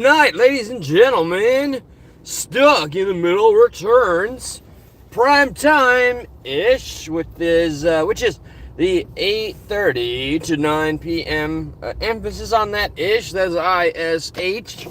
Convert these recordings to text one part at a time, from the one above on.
Night, ladies and gentlemen. Stuck in the Middle returns. Prime time ish with this, which is the 8:30 to 9 p.m. Emphasis on that ish. That's ISH.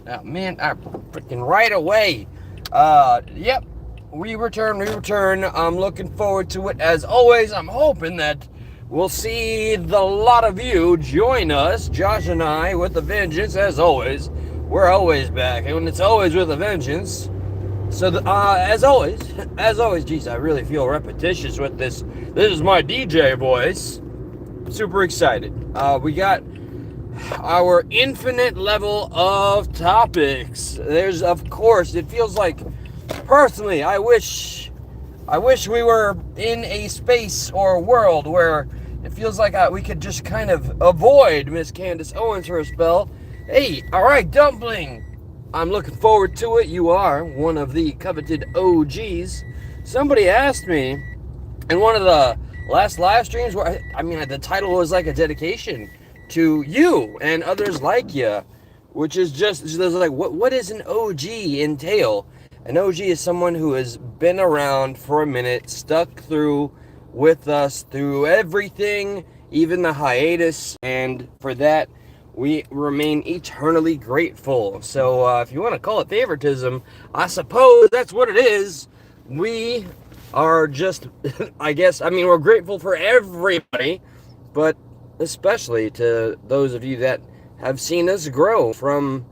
Oh, man, I freaking right away. Yep. We return. I'm looking forward to it as always. I'm hoping that we'll see the lot of you join us, Josh and I, with a vengeance as always. We're always back, and it's always with a vengeance. So, as always, geez, I really feel repetitious with this. This is my DJ voice. Super excited. We got our infinite level of topics. There's, of course, it feels like, personally, I wish we were in a space or a world where it feels like we could just kind of avoid Miss Candace Owens for a spell. Hey, alright, Dumpling! I'm looking forward to it. You are one of the coveted OGs. Somebody asked me in one of the last live streams where, the title was like a dedication to you and others like you, which is just, like, what does an OG entail? An OG is someone who has been around for a minute, stuck through with us through everything, even the hiatus, and for that, we remain eternally grateful. So if you want to call it favoritism, I suppose that's what it is. We are just, we're grateful for everybody, but especially to those of you that have seen us grow from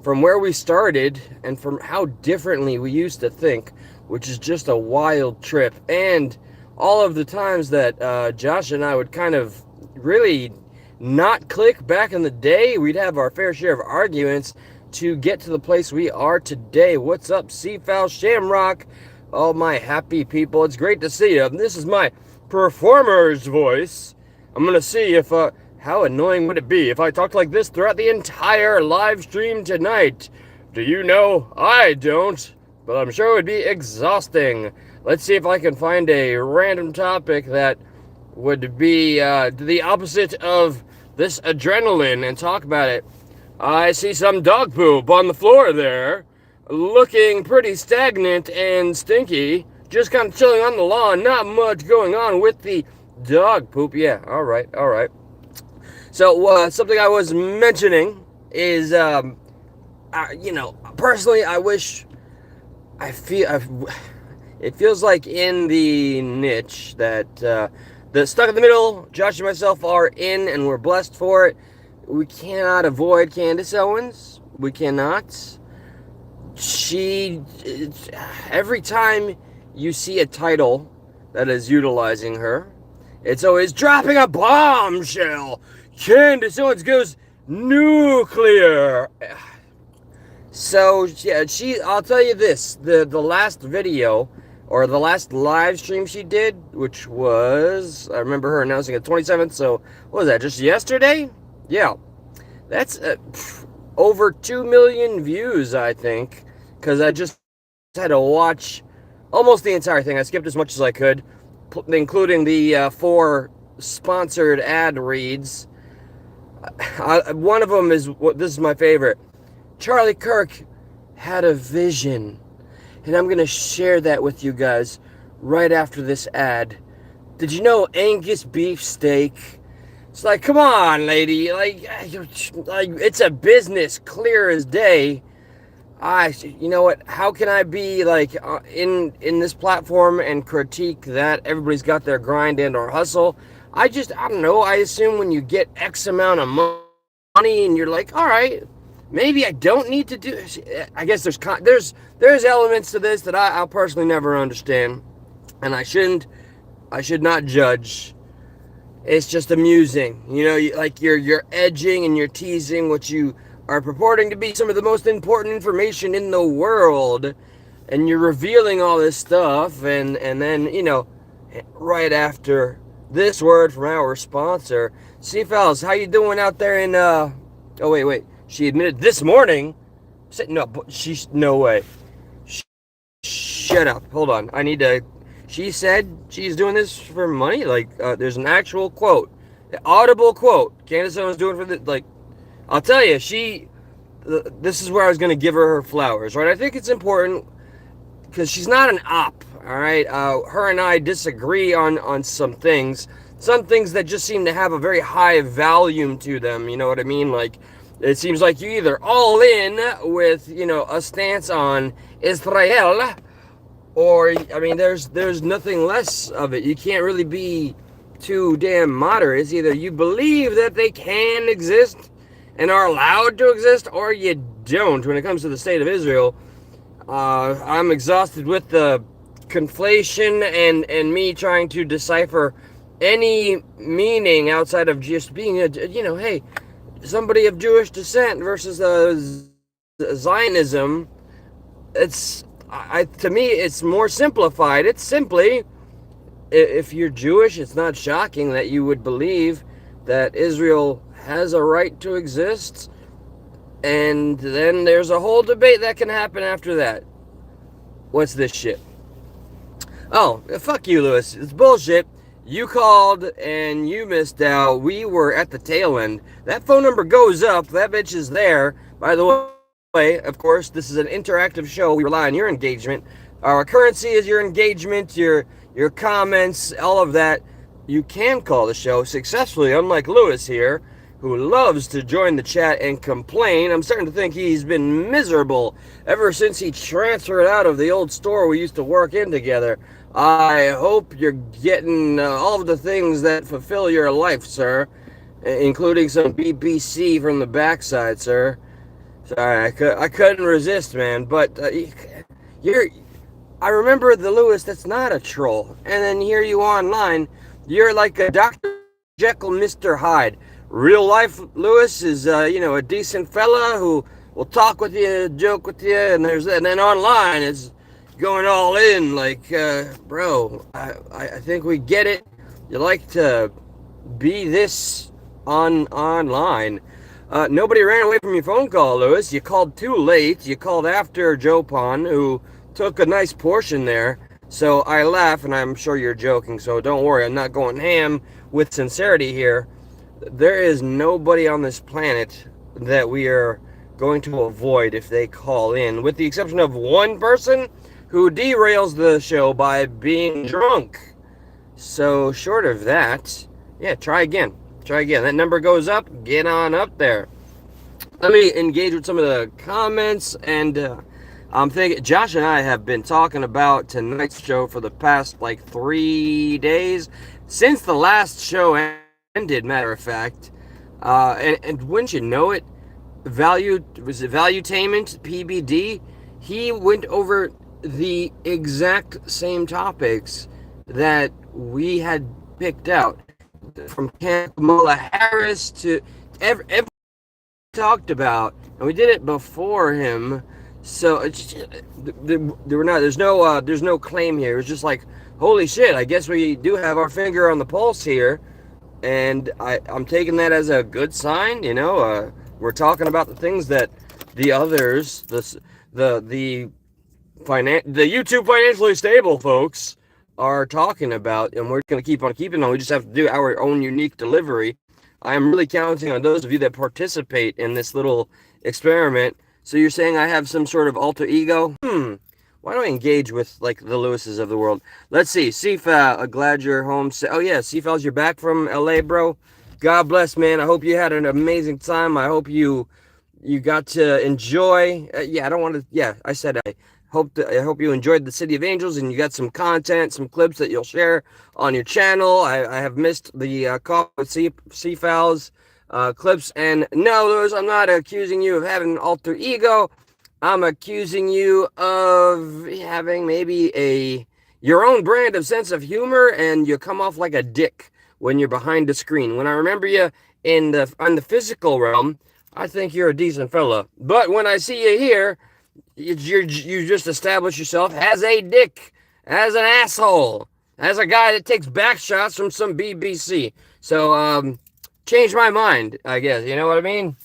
where we started and from how differently we used to think, which is just a wild trip. And all of the times that Josh and I would kind of really not click back in the day, we'd have our fair share of arguments to get to the place we are today. What's up, Seafowl Shamrock? All my happy people, it's great to see you. This is my performer's voice. I'm gonna see if how annoying would it be if I talked like this throughout the entire live stream tonight? Do you know? I don't, but I'm sure it would be exhausting. Let's see if I can find a random topic that would be the opposite of this adrenaline and talk about it. I see some dog poop on the floor there, looking pretty stagnant and stinky, just kind of chilling on the lawn, not much going on with the dog poop. Yeah, all right. So something I was mentioning is, personally, it feels like in the niche that the Stuck in the Middle, Josh and myself are in, and we're blessed for it. We cannot avoid Candace Owens. We cannot. Every time you see a title that is utilizing her, it's always dropping a bombshell. Candace Owens goes nuclear. So, yeah, I'll tell you this, the last video, or the last live stream she did, which was, I remember her announcing it 27th, so what was that, just yesterday? Yeah, that's over 2 million views, I think, because I just had to watch almost the entire thing. I skipped as much as I could, including the 4 sponsored ad reads. One of them is, this is my favorite. Charlie Kirk had a vision. And I'm going to share that with you guys right after this ad. Did you know Angus beef steak? It's like, come on, lady. Like it's a business, clear as day. You know what? How can I be like in this platform and critique that everybody's got their grind and or hustle? I don't know. I assume when you get X amount of money and you're like, all right, maybe I don't need to do. I guess there's elements to this that I'll personally never understand, and I should not judge. It's just amusing, you're edging and you're teasing what you are purporting to be some of the most important information in the world, and you're revealing all this stuff, and then right after this word from our sponsor, Seafowls, how you doing out there in oh wait. She admitted this morning. No way. Shut up. Hold on. She said she's doing this for money. There's an actual quote. Audible quote. Candace Owens doing for the, I'll tell you, this is where I was going to give her flowers, right? I think it's important because she's not an op, all right? Her and I disagree on some things that just seem to have a very high volume to them, you know what I mean? Like, it seems like you either all in with, a stance on Israel, or, I mean, there's nothing less of it. You can't really be too damn moderate. It's either you believe that they can exist and are allowed to exist, or you don't. When it comes to the state of Israel, I'm exhausted with the conflation and me trying to decipher any meaning outside of just being hey, somebody of Jewish descent versus Zionism. To me, it's more simplified. It's simply, if you're Jewish, it's not shocking that you would believe that Israel has a right to exist, and then there's a whole debate that can happen after that. What's this shit? Oh, fuck you, Lewis. It's bullshit. You called and you missed out. We were at the tail end. That phone number goes up. That bitch is there. By the way, of course, this is an interactive show. We rely on your engagement. Our currency is your engagement, your comments, all of that. You can call the show successfully, unlike Lewis here, who loves to join the chat and complain. I'm starting to think he's been miserable ever since he transferred out of the old store we used to work in together. I hope you're getting all of the things that fulfill your life, sir, including some BBC from the backside, sir. Sorry, I couldn't resist, man. But I remember the Lewis that's not a troll, and then here you online, you're like a Dr. Jekyll, Mr. Hyde. Real life Lewis is, a decent fella who will talk with you, joke with you, and then online it's going all in. Like, bro, I think we get it. You like to be this online. Nobody ran away from your phone call, Lewis. You called too late. You called after Joe Pon, who took a nice portion there. So I laugh, and I'm sure you're joking. So don't worry, I'm not going ham with sincerity here. There is nobody on this planet that we are going to avoid if they call in, with the exception of one person who derails the show by being drunk. So short of that, yeah, try again. That number goes up. Get on up there. Let me engage with some of the comments, and I'm thinking Josh and I have been talking about tonight's show for the past 3 days, since the last show ended, matter of fact. And wouldn't you know it, Valuetainment, PBD, he went over the exact same topics that we had picked out, from Kamala Harris to every talked about, and we did it before him. So there's no claim here. It's just like, holy shit, I guess we do have our finger on the pulse here, and I'm taking that as a good sign. We're talking about the things that the others, the YouTube financially stable folks are talking about, and we're going to keep on keeping on. We just have to do our own unique delivery. I am really counting on those of you that participate in this little experiment. So you're saying I have some sort of alter ego? Why don't I engage with the Lewises of the world? Let's see. Seafal, glad you're home. Oh yeah, Seafal's, you're back from LA, bro. God bless, man. I hope you had an amazing time. I hope you got to enjoy. I said I hope you enjoyed the City of Angels, and you got some content, some clips that you'll share on your channel. I have missed the call with Seafal's clips, and no, Lewis, I'm not accusing you of having an alter ego. I'm accusing you of having maybe your own brand of sense of humor, and you come off like a dick when you're behind the screen. When I remember you on the physical realm, I think you're a decent fella. But when I see you here, you just establish yourself as a dick, as an asshole, as a guy that takes back shots from some BBC. So, change my mind, I guess. You know what I mean?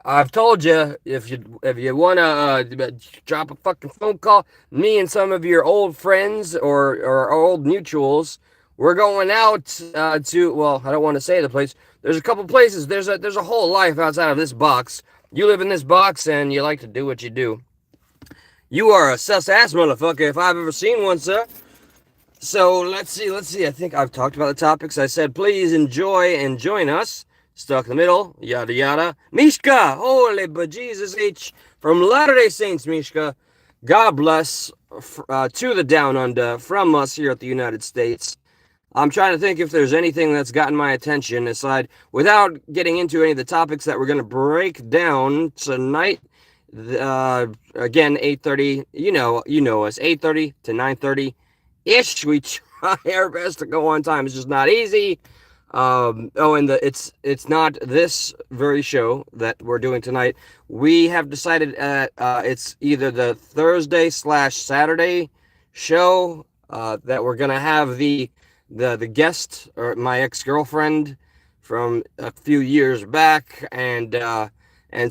I've told you, if you want to drop a fucking phone call, me and some of your old friends or old mutuals, we're going out to, well, I don't want to say the place. There's a couple places. There's a whole life outside of this box. You live in this box and you like to do what you do. You are a sus-ass motherfucker if I've ever seen one, sir. So let's see. I think I've talked about the topics. I said, please enjoy and join us. Stuck in the middle, yada yada. Mishka, holy bejesus H from Latter-day Saints, Mishka. God bless to the down under from us here at the United States. I'm trying to think if there's anything that's gotten my attention aside, without getting into any of the topics that we're going to break down tonight. Again, 8:30. You know us. 8:30 to 9:30 ish. We try our best to go on time. It's just not easy. And it's not this very show that we're doing tonight. We have decided it's either the Thursday/Saturday show that we're gonna have the guest, or my ex-girlfriend from a few years back, and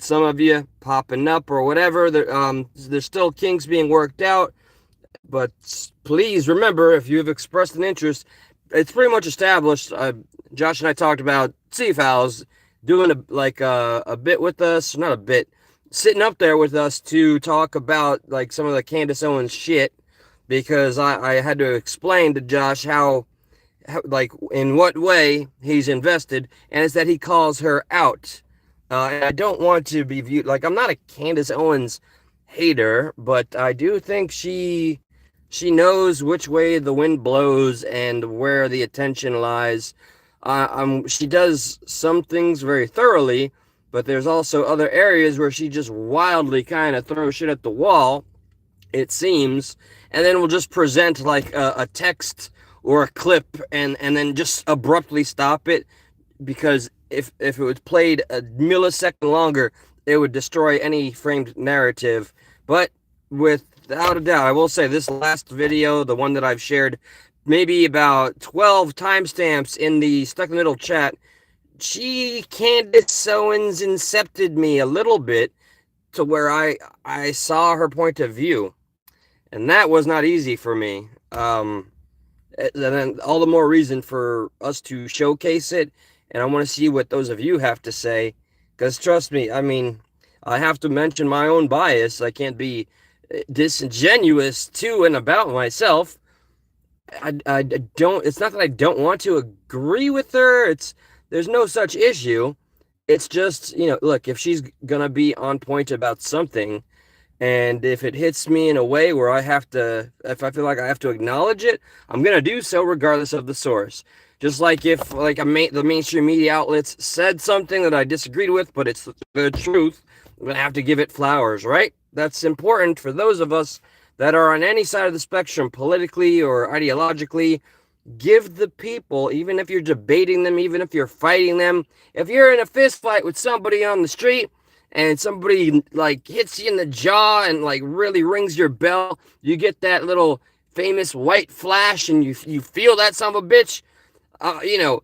some of you popping up or whatever. There's still kinks being worked out, but please remember, if you've expressed an interest, it's pretty much established. Josh and I talked about CFALs doing a bit with us, not a bit, sitting up there with us to talk about like some of the Candace Owens shit, because I had to explain to Josh how like in what way he's invested, and it's that he calls her out. And I don't want to be viewed like, I'm not a Candace Owens hater, but I do think she knows which way the wind blows and where the attention lies. She does some things very thoroughly, but there's also other areas where she just wildly kind of throws shit at the wall, it seems, and then will just present like a text or a clip and then just abruptly stop it, because if it was played a millisecond longer, it would destroy any framed narrative. But without a doubt, I will say this last video, the one that I've shared, maybe about 12 timestamps in the Stuck in the Middle chat, Candace Owens incepted me a little bit to where I saw her point of view. And that was not easy for me. And then all the more reason for us to showcase it. And I want to see what those of you have to say. Because trust me, I mean, I have to mention my own bias. I can't be disingenuous to and about myself. I don't, it's not that I don't want to agree with her. There's no such issue. It's just, look, if she's gonna be on point about something, and if it hits me in a way where if I feel like I have to acknowledge it, I'm gonna do so regardless of the source. Just like if the mainstream media outlets said something that I disagreed with, but it's the truth, I'm gonna have to give it flowers, right? That's important for those of us that are on any side of the spectrum, politically or ideologically. Give the people, even if you're debating them, even if you're fighting them, if you're in a fist fight with somebody on the street and somebody like hits you in the jaw and like really rings your bell, you get that little famous white flash and you feel that son of a bitch,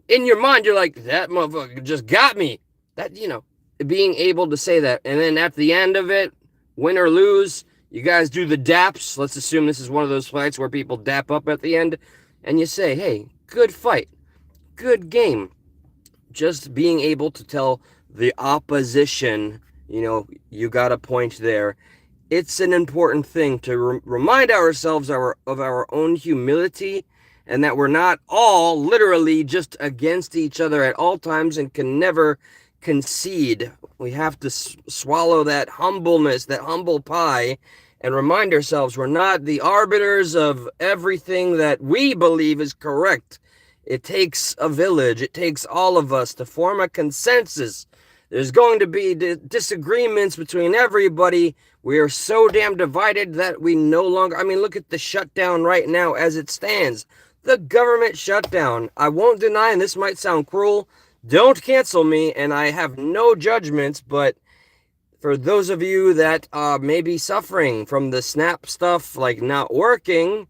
in your mind, you're like, that motherfucker just got me. That, being able to say that. And then at the end of it, win or lose, you guys do the daps. Let's assume this is one of those fights where people dap up at the end, and you say, hey, good fight, good game. Just being able to tell the opposition, you got a point there. It's an important thing to remind ourselves of our own humility, and that we're not all literally just against each other at all times and can never concede. We have to swallow that humbleness, that humble pie, and remind ourselves we're not the arbiters of everything that we believe is correct. It takes a village. It takes all of us to form a consensus. There's going to be disagreements between everybody. We are so damn divided that we no longer, look at the shutdown right now as it stands. The government shutdown. I won't deny, and this might sound cruel, don't cancel me, and I have no judgments, but for those of you that may be suffering from the SNAP stuff, like not working,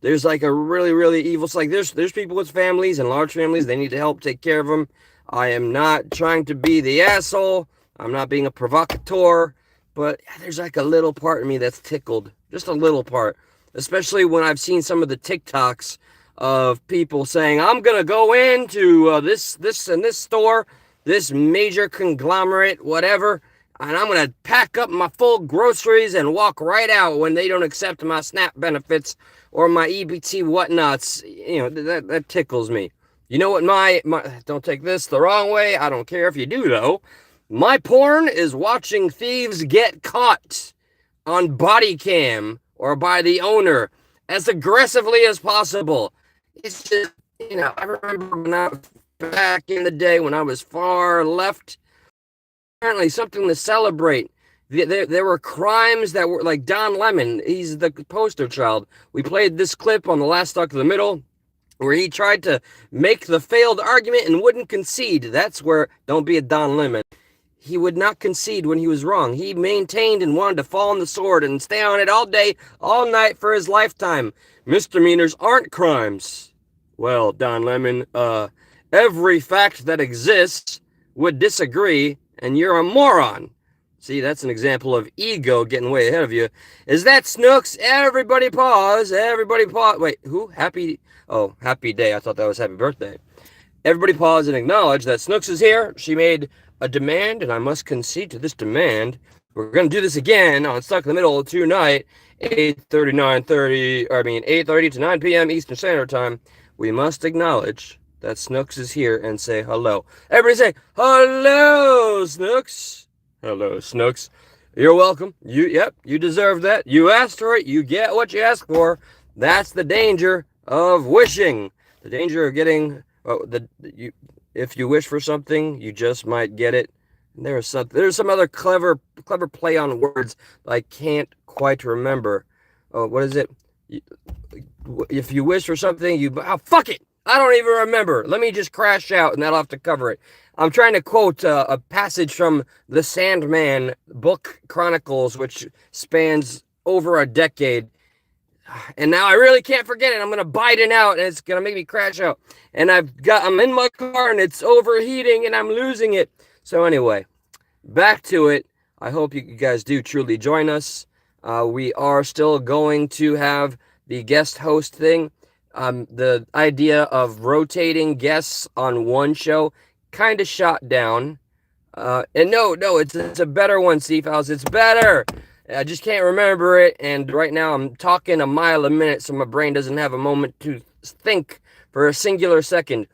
there's like a really, really evil, it's like there's people with families and large families, they need to help take care of them. I am not trying to be the asshole, I'm not being a provocateur, but there's like a little part of me that's tickled, just a little part, especially when I've seen some of the TikToks of people saying, I'm gonna go into this and this store, this major conglomerate, whatever, and I'm going to pack up my full groceries and walk right out when they don't accept my SNAP benefits or my EBT whatnots. That tickles me. You know what my don't take this the wrong way. I don't care if you do, though. My porn is watching thieves get caught on body cam or by the owner as aggressively as possible. It's just, I remember when I was back in the day when I was far left, apparently something to celebrate. There were crimes that were like Don Lemon. He's the poster child. We played this clip on the last Stuck in the Middle where he tried to make the failed argument and wouldn't concede. That's where, don't be a Don Lemon. He would not concede when he was wrong. He maintained and wanted to fall on the sword and stay on it all day, all night for his lifetime. Misdemeanors aren't crimes. Well, Don Lemon, every fact that exists would disagree, and you're a moron. See, that's an example of ego getting way ahead of you. Is that Snooks? Everybody pause. Everybody pause. Wait, who? Happy day. I thought that was happy birthday. Everybody pause and acknowledge that Snooks is here. She made a demand, and I must concede to this demand. We're going to do this again on Stuck in the Middle tonight, 8:30 to 9 p.m. Eastern Standard Time. We must acknowledge that Snooks is here and say hello. Everybody say, hello, Snooks. Hello, Snooks. You're welcome. You deserve that. You asked for it. You get what you ask for. That's the danger of wishing. The danger of getting, if you wish for something, you just might get it. And there's some other clever play on words that I can't quite remember. Oh, what is it? If you wish for something, fuck it. I don't even remember. Let me just crash out and that'll have to cover it. I'm trying to quote a passage from the Sandman book Chronicles, which spans over a decade. And now I really can't forget it. I'm going to bite it out and it's going to make me crash out. And I'm in my car and it's overheating and I'm losing it. So anyway, back to it. I hope you guys do truly join us. We are still going to have the guest host thing. The idea of rotating guests on one show kind of shot down. And no, it's a better one, Seafouse. It's better. I just can't remember it. And right now I'm talking a mile a minute, so my brain doesn't have a moment to think for a singular second.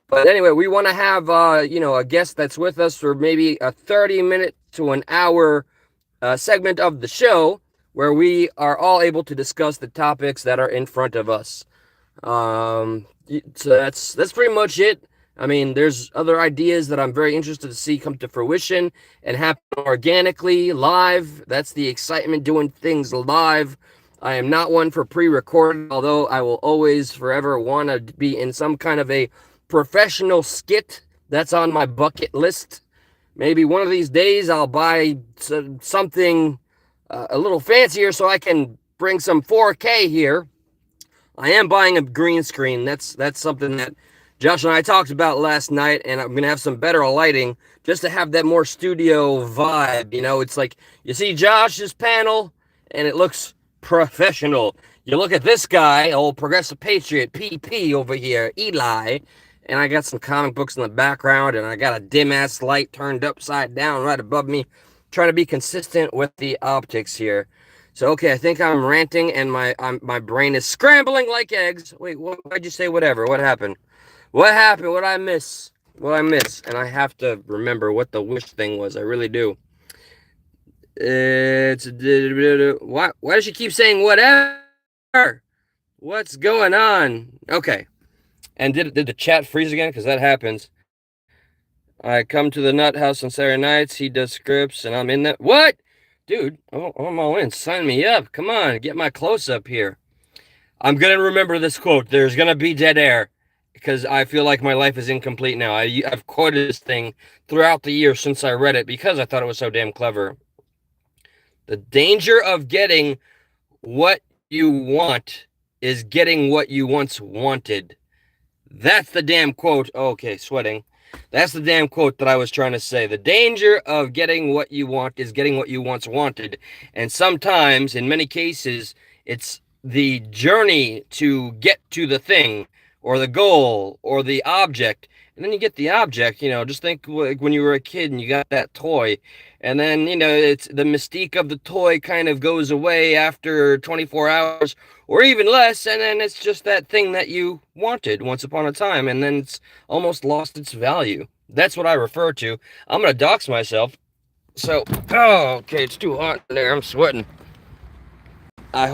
But anyway, we want to have, a guest that's with us for maybe a 30-minute to an hour segment of the show where we are all able to discuss the topics that are in front of us. So that's pretty much it. I mean, there's other ideas that I'm very interested to see come to fruition and happen organically, live. That's the excitement, doing things live. I am not one for pre-recorded, although I will always forever want to be in some kind of a professional skit. That's on my bucket list. Maybe one of these days I'll buy something a little fancier so I can bring some 4K here. I am buying a green screen. That's something that Josh and I talked about last night, and I'm going to have some better lighting just to have that more studio vibe. It's like you see Josh's panel, and it looks professional. You look at this guy, old Progressive Patriot, PP over here, Eli, and I got some comic books in the background, and I got a dim-ass light turned upside down right above me, trying to be consistent with the optics here. So, okay, I think I'm ranting, and my brain is scrambling like eggs. Wait, why'd you say whatever? What happened? What happened? What'd I miss? And I have to remember what the wish thing was. I really do. Why does she keep saying whatever? What's going on? Okay. And did the chat freeze again? Because that happens. I come to the Nut House on Saturday nights. He does scripts, and I'm in that. What? Dude, I'm all in. Sign me up. Come on, get my close-up here. I'm going to remember this quote. There's going to be dead air. Because I feel like my life is incomplete now. I've quoted this thing throughout the year since I read it because I thought it was so damn clever. The danger of getting what you want is getting what you once wanted. That's the damn quote. Okay, sweating. That's the damn quote that I was trying to say. The danger of getting what you want is getting what you once wanted. And sometimes, in many cases, it's the journey to get to the thing or the goal or the object. And then you get the object, just think like when you were a kid and you got that toy And then, it's the mystique of the toy kind of goes away after 24 hours or even less, and then it's just that thing that you wanted once upon a time, and then it's almost lost its value. That's what I refer to. I'm gonna dox myself. So, oh, okay, it's too hot in there. I'm sweating. I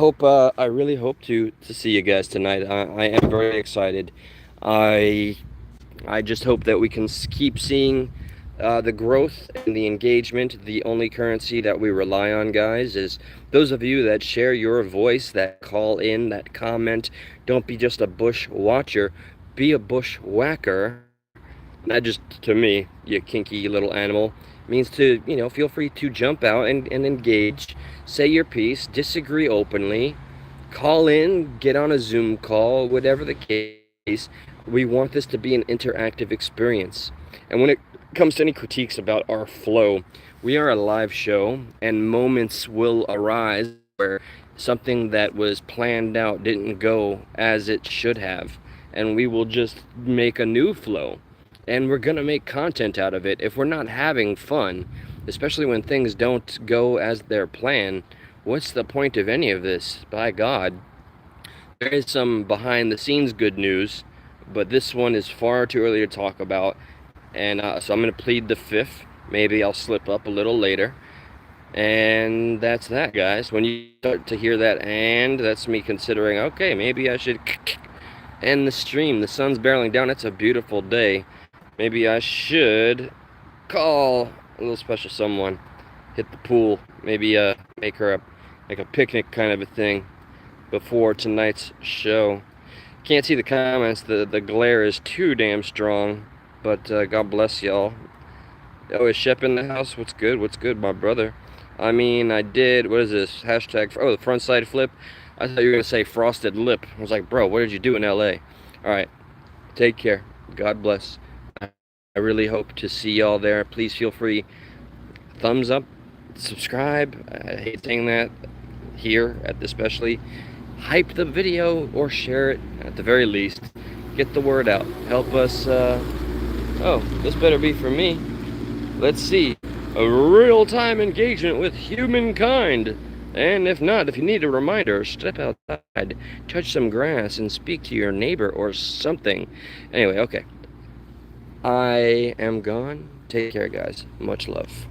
really hope to see you guys tonight. I am very excited. I I just hope that we can keep seeing the growth and the engagement. The only currency that we rely on, guys, is those of you that share your voice, that call in, that comment. Don't be just a bush watcher, be a bush whacker. Not just to me, you kinky little animal. It means to, feel free to jump out and engage, say your piece, disagree openly, call in, get on a Zoom call, whatever the case. We want this to be an interactive experience. And when it comes to any critiques about our flow, we are a live show, and moments will arise where something that was planned out didn't go as it should have. And we will just make a new flow. And we're going to make content out of it. If we're not having fun, especially when things don't go as they're planned, what's the point of any of this? By God. There is some behind the scenes good news, but this one is far too early to talk about. And so I'm going to plead the fifth. Maybe I'll slip up a little later. And that's that, guys. When you start to hear that, and that's me considering, okay, maybe I should end the stream. The sun's barreling down. It's a beautiful day. Maybe I should call a little special someone, hit the pool, maybe make her like a picnic kind of a thing before tonight's show. Can't see the comments, the glare is too damn strong, but God bless y'all. Oh, is Shep in the house? What's good, my brother? I mean, I did, what is this, hashtag, the front side flip? I thought you were going to say frosted lip. I was like, bro, what did you do in LA? Alright, take care, God bless. I really hope to see y'all there. Please feel free, thumbs up, subscribe. I hate saying that here, especially. Hype the video or share it at the very least. Get the word out. Help us. Oh, this better be for me. Let's see. A real-time engagement with humankind. And if not, if you need a reminder, step outside, touch some grass, and speak to your neighbor or something. Anyway, okay. I am gone. Take care, guys. Much love.